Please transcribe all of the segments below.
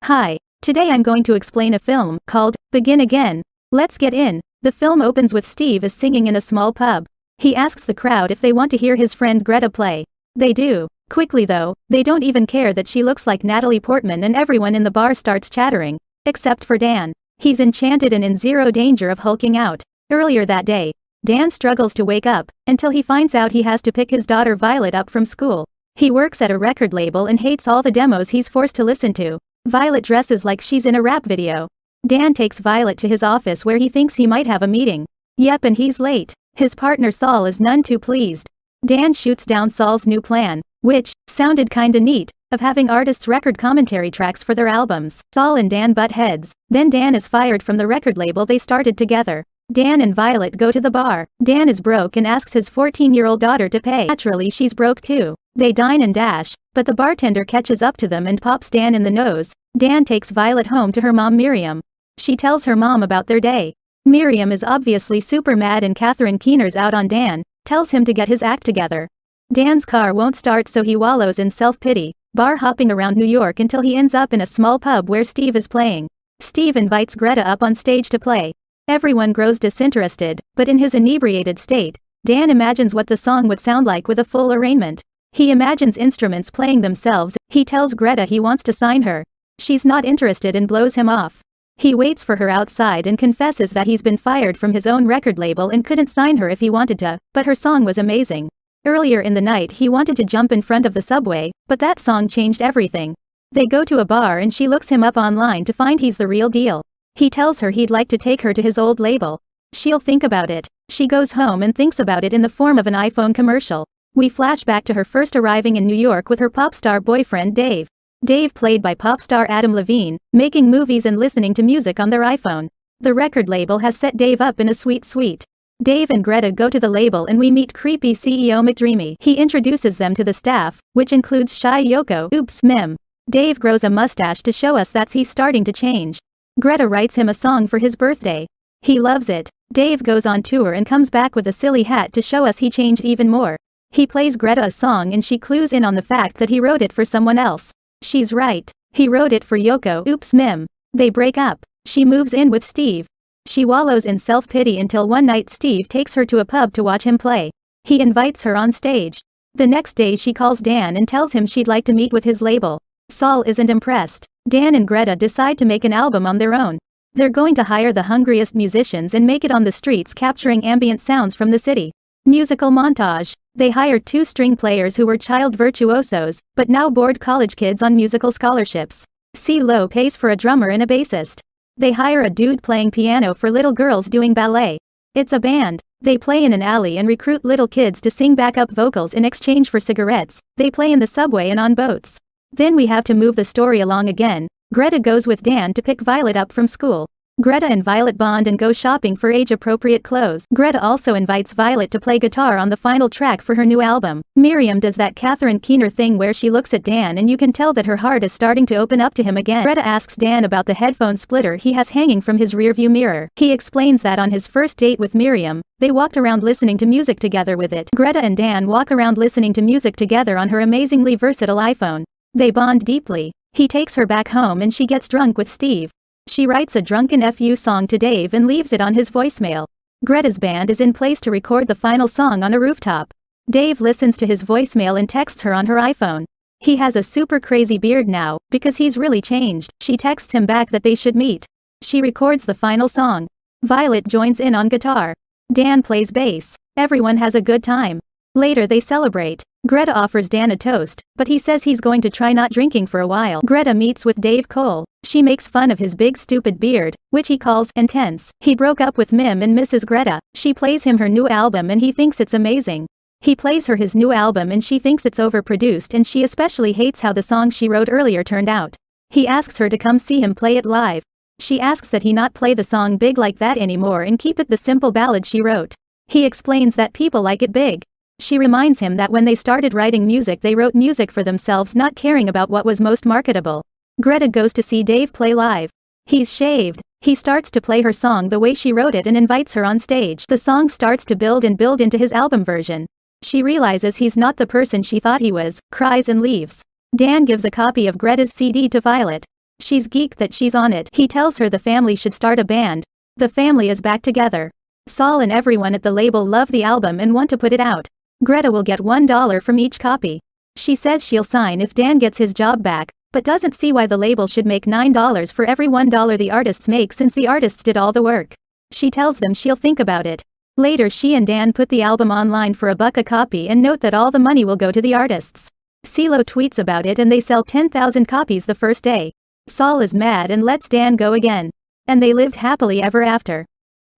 Hi, today I'm going to explain a film called Begin Again. Let's get in. The film opens with Steve is singing in a small pub. He asks the crowd if they want to hear his friend Greta play. They do. Quickly though, they don't even care that she looks like Natalie Portman, and everyone in the bar starts chattering. Except for Dan. He's enchanted and in zero danger of hulking out. Earlier that day, Dan struggles to wake up, until he finds out he has to pick his daughter Violet up from school. He works at a record label and hates all the demos he's forced to listen to. Violet dresses like she's in a rap video. Dan takes Violet to his office where he thinks he might have a meeting. Yep, and he's late. His partner Saul is none too pleased. Dan shoots down Saul's new plan, which sounded kinda neat, of having artists record commentary tracks for their albums. Saul and Dan butt heads. Then Dan is fired from the record label they started together. Dan and Violet go to the bar. Dan is broke and asks his 14-year-old daughter to pay. Naturally, she's broke too. They dine and dash, but the bartender catches up to them and pops Dan in the nose. Dan takes Violet home to her mom Miriam. She tells her mom about their day. Miriam is obviously super mad and Catherine Keener's out on Dan, tells him to get his act together. Dan's car won't start, so he wallows in self-pity, bar hopping around New York until he ends up in a small pub where Steve is playing. Steve invites Greta up on stage to play. Everyone grows disinterested, but in his inebriated state, Dan imagines what the song would sound like with a full arrangement. He imagines instruments playing themselves. He tells Greta he wants to sign her. She's not interested and blows him off. He waits for her outside and confesses that he's been fired from his own record label and couldn't sign her if he wanted to, but her song was amazing. Earlier in the night he wanted to jump in front of the subway, but that song changed everything. They go to a bar and she looks him up online to find he's the real deal. He tells her he'd like to take her to his old label. She'll think about it. She goes home and thinks about it in the form of an iPhone commercial. We flash back to her first arriving in New York with her pop star boyfriend Dave. Dave, played by pop star Adam Levine, making movies and listening to music on their iPhone. The record label has set Dave up in a sweet suite. Dave and Greta go to the label and we meet creepy CEO McDreamy. He introduces them to the staff, which includes shy Yoko, oops, Mim. Dave grows a mustache to show us that he's starting to change. Greta writes him a song for his birthday. He loves it. Dave goes on tour and comes back with a silly hat to show us he changed even more. He plays Greta a song and she clues in on the fact that he wrote it for someone else. She's right. He wrote it for Yoko, oops, Mim. They break up. She moves in with Steve. She wallows in self-pity until one night Steve takes her to a pub to watch him play. He invites her on stage. The next day she calls Dan and tells him she'd like to meet with his label. Saul isn't impressed. Dan and Greta decide to make an album on their own. They're going to hire the hungriest musicians and make it on the streets, capturing ambient sounds from the city. Musical montage. They hired 2 string players who were child virtuosos, but now bored college kids on musical scholarships. CeeLo pays for a drummer and a bassist. They hire a dude playing piano for little girls doing ballet. It's a band. They play in an alley and recruit little kids to sing backup vocals in exchange for cigarettes. They play in the subway and on boats. Then we have to move the story along again. Greta goes with Dan to pick Violet up from school. Greta and Violet bond and go shopping for age-appropriate clothes. Greta also invites Violet to play guitar on the final track for her new album. Miriam does that Catherine Keener thing where she looks at Dan and you can tell that her heart is starting to open up to him again. Greta asks Dan about the headphone splitter he has hanging from his rearview mirror. He explains that on his first date with Miriam, they walked around listening to music together with it. Greta and Dan walk around listening to music together on her amazingly versatile iPhone. They bond deeply. He takes her back home and she gets drunk with Steve. She writes a drunken FU song to Dave and leaves it on his voicemail. Greta's band is in place to record the final song on a rooftop. Dave listens to his voicemail and texts her on her iPhone. He has a super crazy beard now, because he's really changed. She texts him back that they should meet. She records the final song. Violet joins in on guitar. Dan plays bass. Everyone has a good time. Later they celebrate. Greta offers Dan a toast, but he says he's going to try not drinking for a while. Greta meets with Dave Cole. She makes fun of his big stupid beard, which he calls intense. He broke up with Mim and misses Greta. She plays him her new album and he thinks it's amazing. He plays her his new album and she thinks it's overproduced, and she especially hates how the song she wrote earlier turned out. He asks her to come see him play it live. She asks that he not play the song big like that anymore and keep it the simple ballad she wrote. He explains that people like it big. She reminds him that when they started writing music they wrote music for themselves, not caring about what was most marketable. Greta goes to see Dave play live. He's shaved. He starts to play her song the way she wrote it and invites her on stage. The song starts to build and build into his album version. She realizes he's not the person she thought he was, cries and leaves. Dan gives a copy of Greta's CD to Violet. She's geeked that she's on it. He tells her the family should start a band. The family is back together. Saul and everyone at the label love the album and want to put it out. Greta will get $1 from each copy. She says she'll sign if Dan gets his job back, but doesn't see why the label should make $9 for every $1 the artists make since the artists did all the work. She tells them she'll think about it. Later she and Dan put the album online for $1 a copy and note that all the money will go to the artists. CeeLo tweets about it and they sell 10,000 copies the first day. Saul is mad and lets Dan go again. And they lived happily ever after.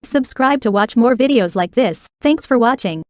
Subscribe to watch more videos like this. Thanks for watching.